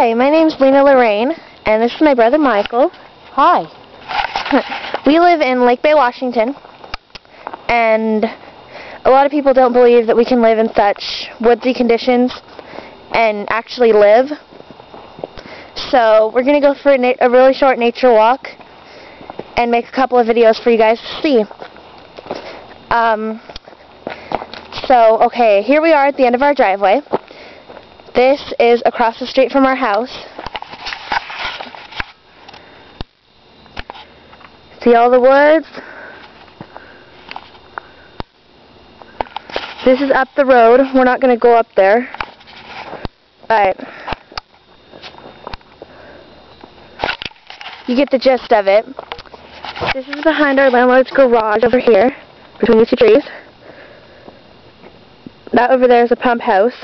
Hi, my name's Lena Lorraine, and this is my brother Michael. Hi. We live in Lakebay, Washington, and a lot of people don't believe that we can live in such woodsy conditions and actually live. So we're going to go for a really short nature walk and make a couple of videos for you guys to see. Okay, here we are at the end of our driveway. This is across the street from our house. See all the woods? This is up the road. We're not going to go up there. But you get the gist of it. This is behind our landlord's garage over here, between these two trees. That over there is a pump house.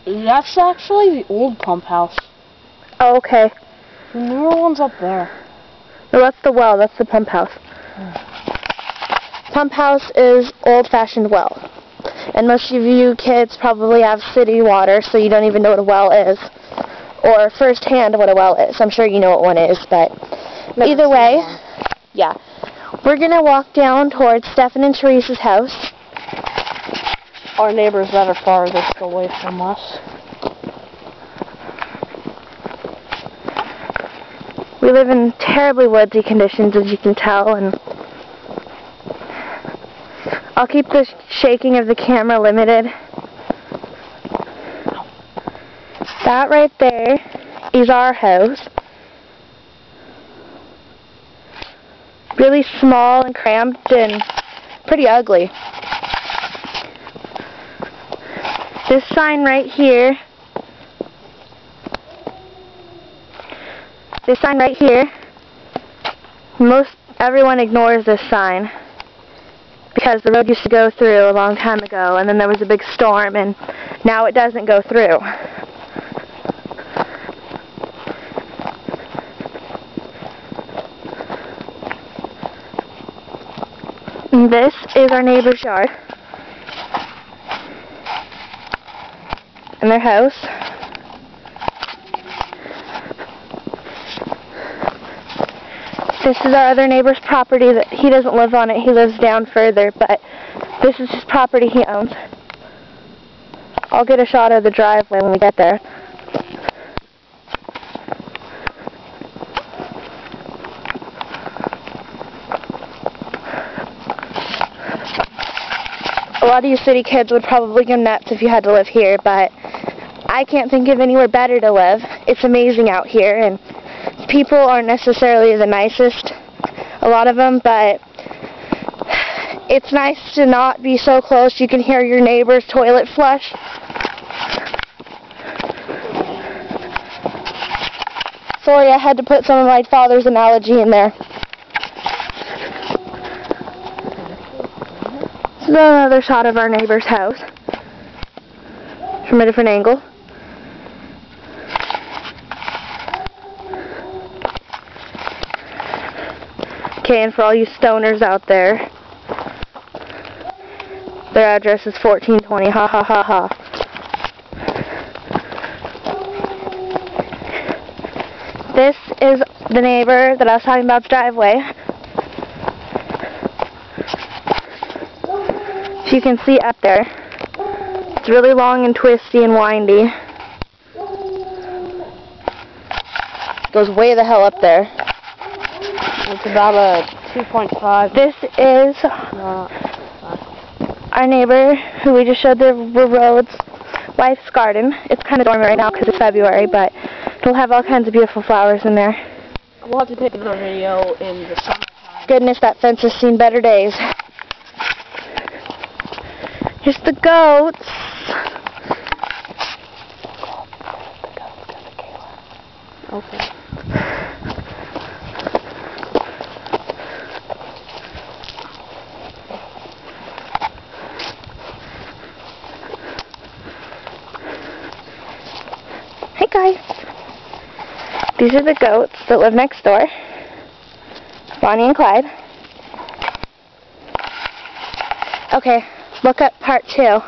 That's actually the old pump house. Oh, okay. The newer one's up there. No, that's the well. That's the pump house. Pump house is old-fashioned well. And most of you kids probably have city water, so you don't even know what a well is. Or first-hand what a well is. I'm sure you know what one is, but either way, yeah. We're going to walk down towards Stephen and Teresa's house. Our neighbors that are farthest away from us. We live in terribly woodsy conditions, as you can tell, and I'll keep the shaking of the camera limited. That right there is our house. Really small and cramped and pretty ugly. This sign right here, everyone ignores this sign because the road used to go through a long time ago, and then there was a big storm, and now it doesn't go through. And this is our neighbor's yard and their house. This is our other neighbor's property. That he doesn't live on it, he lives down further, but this is his property he owns. I'll get a shot of the driveway when we get there. A lot of you city kids would probably go nuts if you had to live here, but I can't think of anywhere better to live. It's amazing out here, and people aren't necessarily the nicest, a lot of them, but it's nice to not be so close you can hear your neighbor's toilet flush. Sorry, I had to put some of my father's analogy in there. This is another shot of our neighbor's house from a different angle. Okay, and for all you stoners out there, their address is 1420, ha ha ha ha. This is the neighbor that I was talking about's driveway. As you can see up there, it's really long and twisty and windy. It goes way the hell up there. It's about a 2.5. This is our neighbor, who we just showed the road's wife's garden. It's kind of dormant right now because it's February, but it'll have all kinds of beautiful flowers in there. We'll have to take another video in the summertime. Goodness, that fence has seen better days. Here's the goats. Okay. Hey guys. These are the goats that live next door. Bonnie and Clyde. Okay, look up part 2.